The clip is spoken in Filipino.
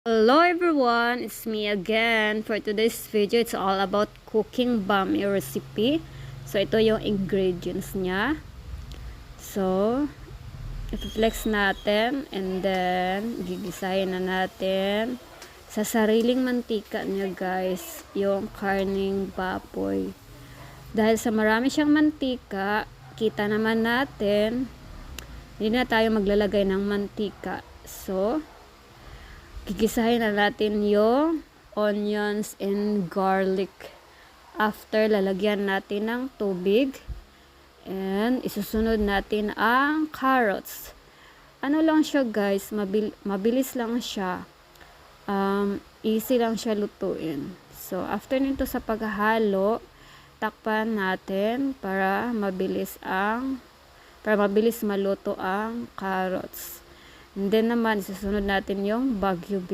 Hello everyone, it's me again. For today's video, it's all about cooking bami recipe. So, ito yung ingredients niya. So, i-flex natin and then gigisahin na natin sa sariling mantika niya guys, yung karning baboy. Dahil sa marami siyang mantika, kita naman natin, hindi na tayo maglalagay ng mantika. So, gigisahin na natin yung onions and garlic. After, lalagyan natin ng tubig. And, isusunod natin ang carrots. Ano lang siya guys, mabilis lang siya. Easy lang siya lutuin. So, after nito sa paghahalo, takpan natin para mabilis maluto ang carrots. And then naman, isusunod natin yung Baguio beans.